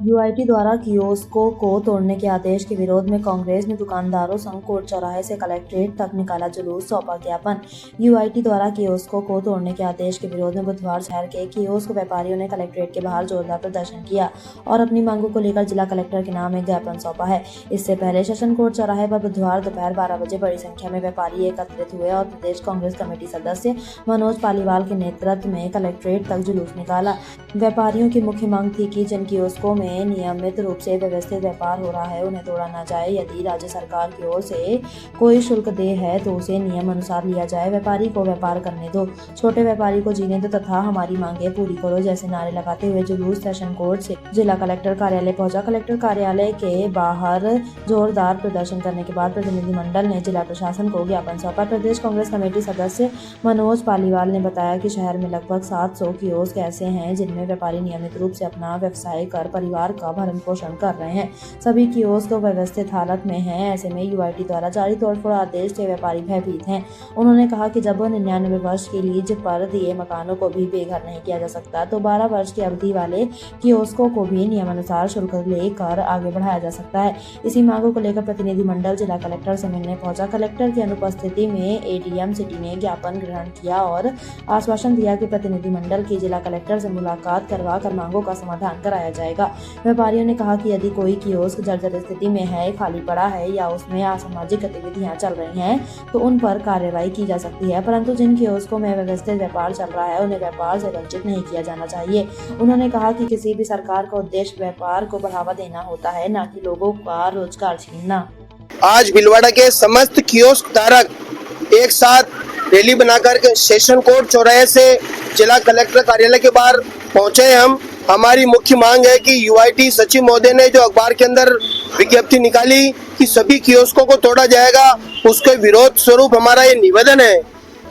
UIT द्वारा कियोस्कों को तोड़ने के आदेश के विरोध में कांग्रेस ने दुकानदारों संग कोर्ट चौराहे से कलेक्ट्रेट तक निकाला जुलूस, सौंपा ज्ञापन। यूआईटी द्वारा कियोस्कों को तोड़ने के आदेश के विरोध में बुधवार शहर के कियोस्क व्यापारियों ने कलेक्ट्रेट के बाहर जोरदार प्रदर्शन किया और अपनी मांगों को लेकर जिला कलेक्टर के नाम एक ज्ञापन सौंपा है। इससे पहले सेशन कोर्ट चौराहे पर बुधवार दोपहर 12 बजे बड़ी संख्या में व्यापारी एकत्रित हुए और प्रदेश कांग्रेस कमेटी सदस्य मनोज पालीवाल के नेतृत्व में कलेक्ट्रेट तक जुलूस निकाला। व्यापारियों की मुख्य मांग थी कि जिन कियोस्कों में नियमित रूप से व्यवस्थित व्यापार हो रहा है उन्हें तोड़ा न जाए। यदि राज्य सरकार की ओर से कोई शुल्क दे है तो उसे नियम अनुसार लिया जाए। व्यापारी को व्यापार करने दो, छोटे व्यापारी को जीने दो तथा हमारी मांगे पूरी करो जैसे नारे लगाते हुए जुलूस सेशन कोर्ट से जिला कलेक्टर कार्यालय पहुंचा। कलेक्टर कार्यालय के बाहर जोरदार प्रदर्शन करने के बाद प्रतिनिधिमंडल ने जिला प्रशासन को ज्ञापन सौंपा। प्रदेश कांग्रेस कमेटी सदस्य मनोज पालीवाल ने बताया कि शहर में लगभग 700 कियोस्क ऐसे हैं जिनमें व्यापारी नियमित रूप से अपना व्यवसाय कर परिवार का भरण पोषण कर रहे हैं। सभी कियोस्क व्यवस्थित हालत में हैं। ऐसे में यूआईटी द्वारा जारी तोड़फोड़ आदेश से व्यापारी भयभीत हैं। उन्होंने कहा कि जब 99 वर्ष की लीज पर दिए मकानों को भी बेघर नहीं किया जा सकता तो 12 वर्ष की अवधि वाले कियोस्कों को भी नियमानुसार शुल्क लेकर आगे बढ़ाया जा सकता है। इसी मांगों को लेकर प्रतिनिधिमंडल जिला कलेक्टर से मिलने पहुंचा। कलेक्टर की अनुपस्थिति में एडीएम सिटी ने ज्ञापन ग्रहण किया और आश्वासन दिया कि प्रतिनिधिमंडल की जिला कलेक्टर से मुलाकात करवा कर मांगों का समाधान कराया जाएगा। व्यापारियों ने कहा कि यदि कोई कियोस्क जर्जर स्थिति में है, खाली पड़ा है या उसमें असामाजिक गतिविधियां चल रही हैं तो उन पर कार्रवाई की जा सकती है, परंतु जिन कियोस्कों में व्यवस्थित व्यापार चल रहा है उन्हें व्यापार से वंचित नहीं किया जाना चाहिए। उन्होंने कहा कि किसी भी सरकार का उद्देश्य व्यापार को बढ़ावा देना होता है, न कि लोगों का रोजगार छीनना। आज भीलवाड़ा के समस्त कियोस्क धारक एक साथ रैली बनाकर के सेशन कोर्ट चौराहे से जिला कलेक्टर कार्यालय के बाहर पहुंचे। हमारी मुख्य मांग है कि यूआईटी सचिव महोदय ने जो अखबार के अंदर विज्ञप्ति निकाली कि सभी कियोस्कों को तोड़ा जाएगा, उसके विरोध स्वरूप हमारा ये निवेदन है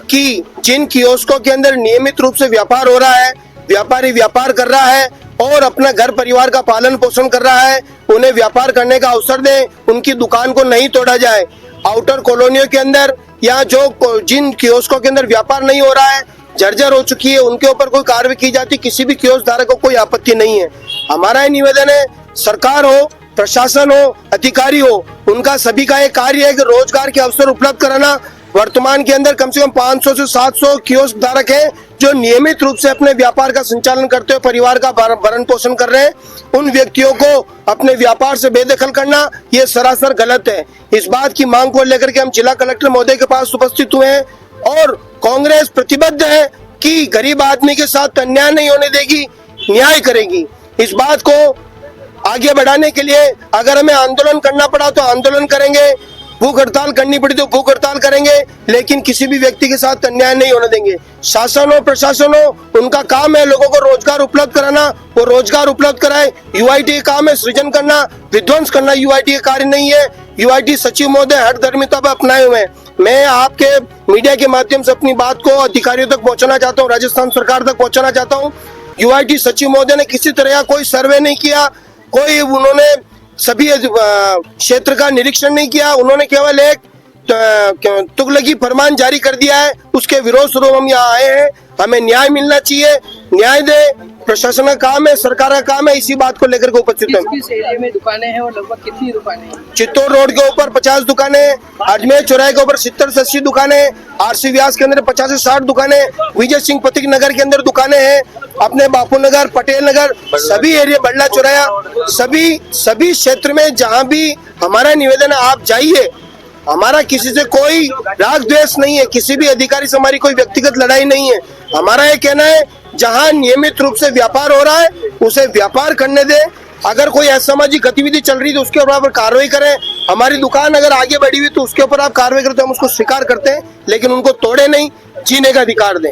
कि जिन कियोस्कों के अंदर नियमित रूप से व्यापार हो रहा है, व्यापारी व्यापार कर रहा है और अपना घर परिवार का पालन पोषण कर रहा है, उन्हें व्यापार करने का अवसर दें, उनकी दुकान को नहीं तोड़ा जाए। आउटर कॉलोनियों के अंदर या जो जिन कियोस्कों के अंदर व्यापार नहीं हो रहा है, जर्जर हो चुकी है, उनके ऊपर कोई कार्रवाई की जाती, किसी भी कियोस्क धारक को कोई आपत्ति नहीं है। हमारा ये निवेदन है, सरकार हो, प्रशासन हो, अधिकारी हो, उनका सभी का एक कार्य है कि रोजगार के अवसर उपलब्ध कराना। वर्तमान के अंदर कम से कम 500 से 700 कियोस्क धारक हैं जो नियमित रूप से अपने व्यापार का संचालन करते हुए परिवार का भरण पोषण कर रहे हैं। उन व्यक्तियों को अपने व्यापार से बेदखल करना ये सरासर गलत है। इस बात की मांग को लेकर के हम जिला कलेक्टर महोदय के पास उपस्थित हुए हैं और कांग्रेस प्रतिबद्ध है कि गरीब आदमी के साथ अन्याय नहीं होने देगी, न्याय करेगी। इस बात को आगे बढ़ाने के लिए अगर हमें आंदोलन करना पड़ा तो आंदोलन करेंगे, भूख हड़ताल करनी पड़ी तो भूख हड़ताल करेंगे, लेकिन किसी भी व्यक्ति के साथ अन्याय नहीं होने देंगे। शासन हो, प्रशासन हो, उनका काम है लोगों को रोजगार उपलब्ध कराना, वो रोजगार उपलब्ध कराए। यूआईटी का काम है सृजन करना, विध्वंस करना यूआईटी का कार्य नहीं है। यूआईटी सचिव महोदय हर धर्मिता पर अपनाए हुए हैं। मैं आपके मीडिया के माध्यम से अपनी बात को अधिकारियों तक पहुंचाना चाहता हूं, राजस्थान सरकार तक पहुंचाना चाहता हूं। यूआईटी सचिव महोदय ने किसी तरह का कोई सर्वे नहीं किया, उन्होंने सभी क्षेत्र का निरीक्षण नहीं किया, उन्होंने केवल एक तुगलकी फरमान जारी कर दिया है। उसके विरोध स्वरूप हम यहाँ आए हैं। हमें न्याय मिलना चाहिए, न्याय दे, प्रशासन का काम है, सरकार का काम है। इसी बात को लेकर के उपस्थित है। किस एरिया में दुकानें हैं और लगभग कितनी दुकानें हैं? चित्तौड़ रोड के ऊपर 50 दुकानें, अजमेर चौराहे के ऊपर 70 से 80 दुकानें, आरसी व्यास के अंदर 50 से 60 दुकानें, विजय सिंह पथिक नगर के अंदर दुकानें हैं, अपने बापू नगर, पटेल नगर, सभी एरिया, बल्ला चौराया, सभी क्षेत्र में जहाँ भी हमारा निवेदन है आप जाइए। हमारा किसी से कोई राग द्वेष नहीं है, किसी भी अधिकारी से हमारी कोई व्यक्तिगत लड़ाई नहीं है। हमारा ये कहना है जहां नियमित रूप से व्यापार हो रहा है उसे व्यापार करने दे। अगर कोई असामाजिक गतिविधि चल रही है तो उसके ऊपर कार्रवाई करें। हमारी दुकान अगर आगे बढ़ी हुई तो उसके ऊपर आप कार्रवाई करते हैं, हम उसको स्वीकार करते हैं, लेकिन उनको तोड़े नहीं, जीने का अधिकार दें।